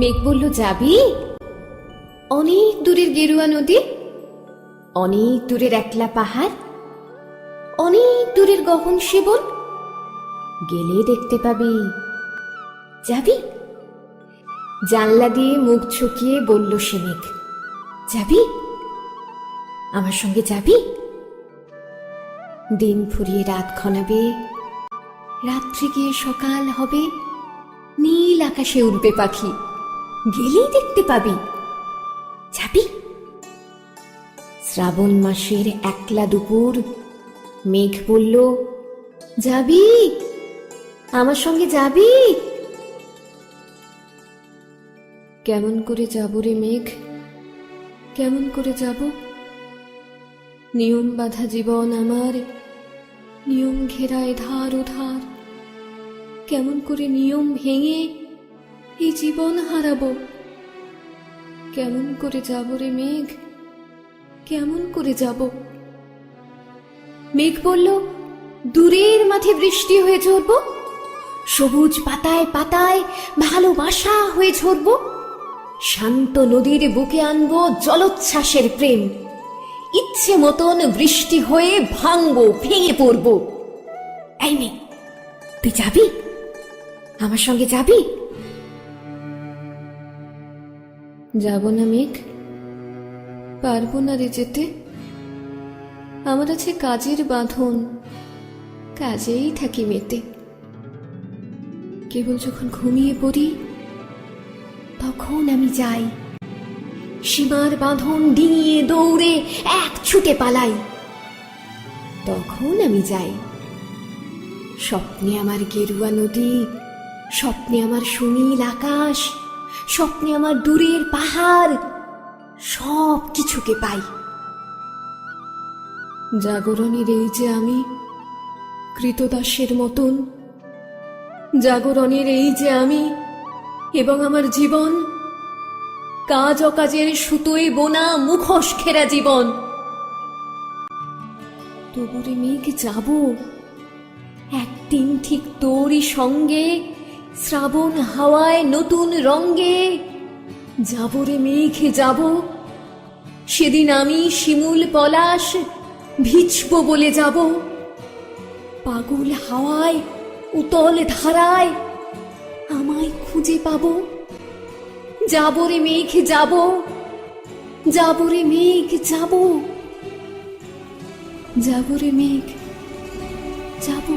মেঘ বলল, যাবি? অনেক দূরের গেরুয়া নদী, অনেক দূরের একলা পাহাড়, অনেক দূরের গহন সেবন, গেলে দেখতে পাবি। যাবি? জানলা দিয়ে মুখ ছুকিয়ে বলল সে মেঘ, যাবি? আমার সঙ্গে যাবি? দিন ফুরিয়ে রাত ঘনাবে, রাত্রি গিয়ে সকাল হবে, নীল আকাশে উড়বে পাখি, গেলেই দেখতে পাবি। যাবি? শ্রাবণ মাসের একলা দুপুর, মেঘ বলল, যাবি? আমার সঙ্গে যাবি? কেমন করে যাব রে মেঘ, কেমন করে যাব? নিয়ম বাঁধা জীবন আমার, নিয়ম ঘেরায় ধার ও ধার। কেমন করে নিয়ম ভেঙে এই জীবন হারাবো? কেমন করে যাব রে মেঘ, কেমন করে যাব? মেঘ বলল, দূরের মাঠে বৃষ্টি হয়ে ঝরব, সবুজ পাতায় পাতায় ভালোবাসা হয়ে ঝরব, শান্ত নদীর বুকে আনবো জলোচ্ছ্বাসের প্রেম, ইচ্ছে মতন বৃষ্টি হয়ে ভাঙবো, ভেঙে পড়ব। এই মেঘ, তুই যাবি? আমার সঙ্গে যাবি? যাব না মেঘ, পারবো না রে যেতে। আমার আছে কাজের বাঁধন, কাজেই থাকি মেতে। কেবল যখন ঘুমিয়ে পড়ি তখন আমি যাই, সীমার বাঁধন ডিঙিয়ে দৌড়ে এক ছুটে পালাই। তখন আমি যাই। স্বপ্নে আমার গেরুয়া নদী, স্বপ্নে আমার সুনীল আকাশ, স্বপ্নে আমার দূরের পাহাড়, সব কিছুকে পাই। জাগরণের এই যে আমি কৃতদাসের মতন, জাগরণের এই যে আমি এবং আমার জীবন, কাজ অকাজের সুতোয় বোনা মুখোশ ঘেরা জীবন। তবুরে মেঘ যাব, একদিন ঠিক তোরই সঙ্গে, শ্রাবণ হাওয়ায় নতুন রঙ্গে। যাব রে মেঘ যাব, সেদিন আমি শিমুল পলাশ ভিজব বলে যাব। পাগল হাওয়ায় উতল ধারায় আমায় খুঁজে পাবো। যাব রে মেঘ যাব, যাব রে মেঘ যাব, যাব রে মেঘ যাব।